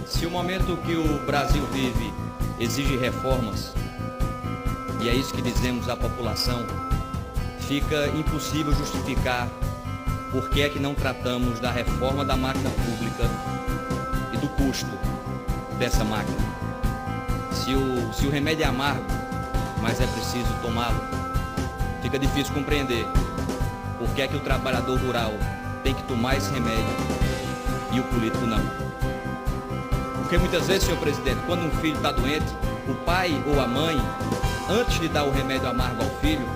Se o momento que o Brasil vive exige reformas, e é isso que dizemos à população, fica impossível justificar por que é que não tratamos da reforma da máquina pública e do custo dessa máquina. Se o remédio é amargo, mas é preciso tomá-lo, fica difícil compreender por que é que o trabalhador rural tem que tomar esse remédio e o político não. Porque muitas vezes, senhor presidente, quando um filho está doente, o pai ou a mãe, antes de dar o remédio amargo ao filho,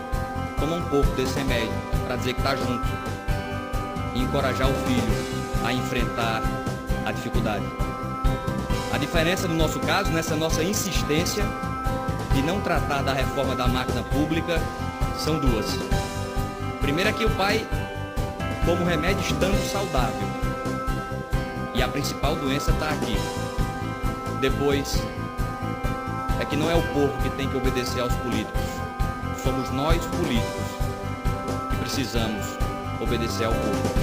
toma um pouco desse remédio para dizer que está junto e encorajar o filho a enfrentar a dificuldade. A diferença no nosso caso, nessa nossa insistência de não tratar da reforma da máquina pública, são duas. Primeiro é que o pai toma o remédio estando saudável e a principal doença está aqui. Depois é que não é o povo que tem que obedecer aos políticos, somos nós políticos que precisamos obedecer ao povo.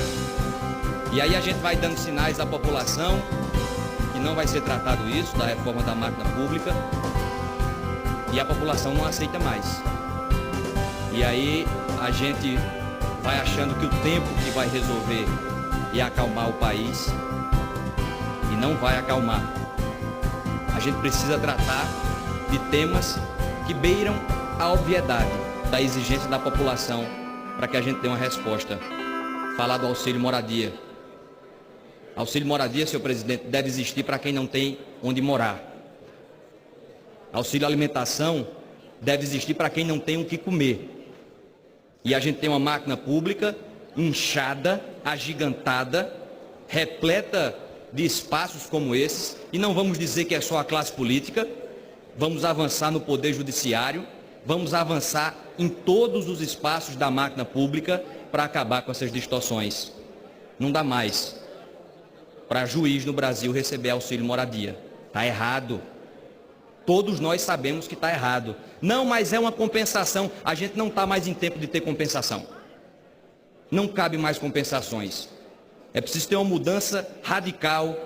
E aí a gente vai dando sinais à população que não vai ser tratado isso, da reforma da máquina pública, e a população não aceita mais. E aí a gente vai achando que o tempo que vai resolver e acalmar o país, e não vai acalmar. A gente precisa tratar de temas que beiram a obviedade da exigência da população para que a gente dê uma resposta. Falar do auxílio moradia. Auxílio moradia, senhor presidente, deve existir para quem não tem onde morar. Auxílio alimentação deve existir para quem não tem o que comer. E a gente tem uma máquina pública inchada, agigantada, repleta de espaços como esses, e não vamos dizer que é só a classe política, vamos avançar no poder judiciário, vamos avançar em todos os espaços da máquina pública para acabar com essas distorções. Não dá mais para juiz no Brasil receber auxílio moradia. Está errado. Todos nós sabemos que está errado. Não, mas é uma compensação. A gente não está mais em tempo de ter compensação. Não cabe mais compensações. É preciso ter uma mudança radical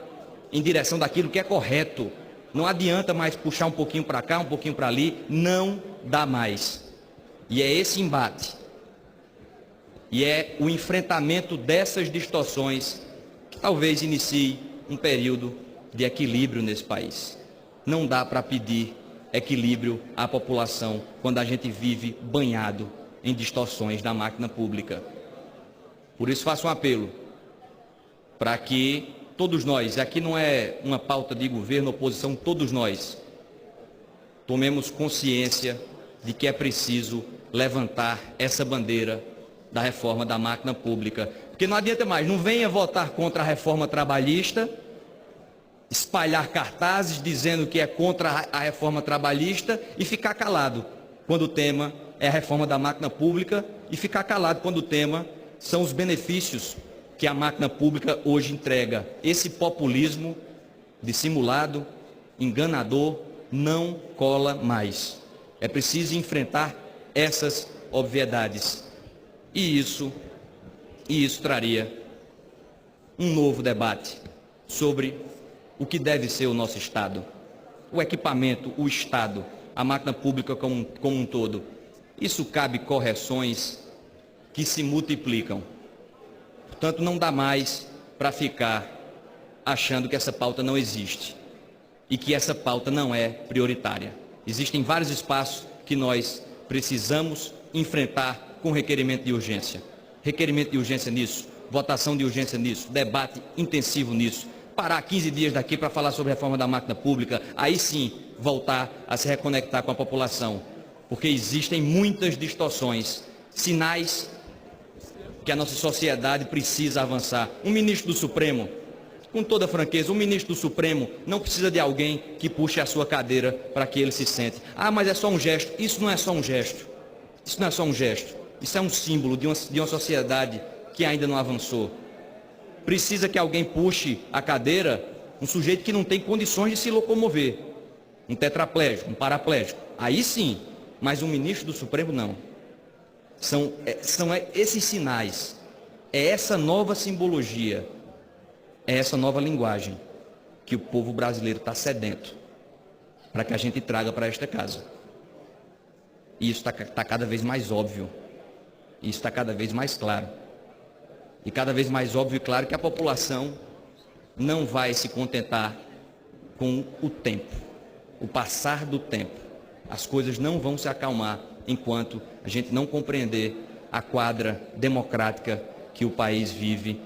em direção daquilo que é correto. Não adianta mais puxar um pouquinho para cá, um pouquinho para ali. Não dá mais. E é esse embate. E é o enfrentamento dessas distorções que talvez inicie um período de equilíbrio nesse país. Não dá para pedir equilíbrio à população quando a gente vive banhado em distorções da máquina pública. Por isso faço um apelo para que todos nós, aqui não é uma pauta de governo, oposição, todos nós tomemos consciência de que é preciso levantar essa bandeira da reforma da máquina pública. Porque não adianta mais, não venha votar contra a reforma trabalhista, espalhar cartazes dizendo que é contra a reforma trabalhista e ficar calado quando o tema é a reforma da máquina pública e ficar calado quando o tema são os benefícios que a máquina pública hoje entrega. Esse populismo dissimulado, enganador, não cola mais. É preciso enfrentar essas obviedades. E isso traria um novo debate sobre o que deve ser o nosso Estado. O equipamento, o Estado, a máquina pública como um todo. Isso cabe correções que se multiplicam. Portanto, não dá mais para ficar achando que essa pauta não existe e que essa pauta não é prioritária. Existem vários espaços que nós precisamos enfrentar com requerimento de urgência. Requerimento de urgência nisso, votação de urgência nisso, debate intensivo nisso. Parar 15 dias daqui para falar sobre a reforma da máquina pública, aí sim voltar a se reconectar com a população. Porque existem muitas distorções, sinais que a nossa sociedade precisa avançar. Um ministro do Supremo, com toda franqueza, um ministro do Supremo não precisa de alguém que puxe a sua cadeira para que ele se sente. Ah, mas é só um gesto. Isso não é só um gesto. Isso não é só um gesto. Isso é um símbolo de uma sociedade que ainda não avançou. Precisa que alguém puxe a cadeira, um sujeito que não tem condições de se locomover. Um tetraplégico, um paraplégico. Aí sim, mas um ministro do Supremo não. São esses sinais, é essa nova simbologia, é essa nova linguagem que o povo brasileiro está sedento para que a gente traga para esta casa. E isso está cada vez mais óbvio. Isso está cada vez mais claro. E cada vez mais óbvio e claro que a população não vai se contentar com o tempo, o passar do tempo. As coisas não vão se acalmar enquanto a gente não compreender a quadra democrática que o país vive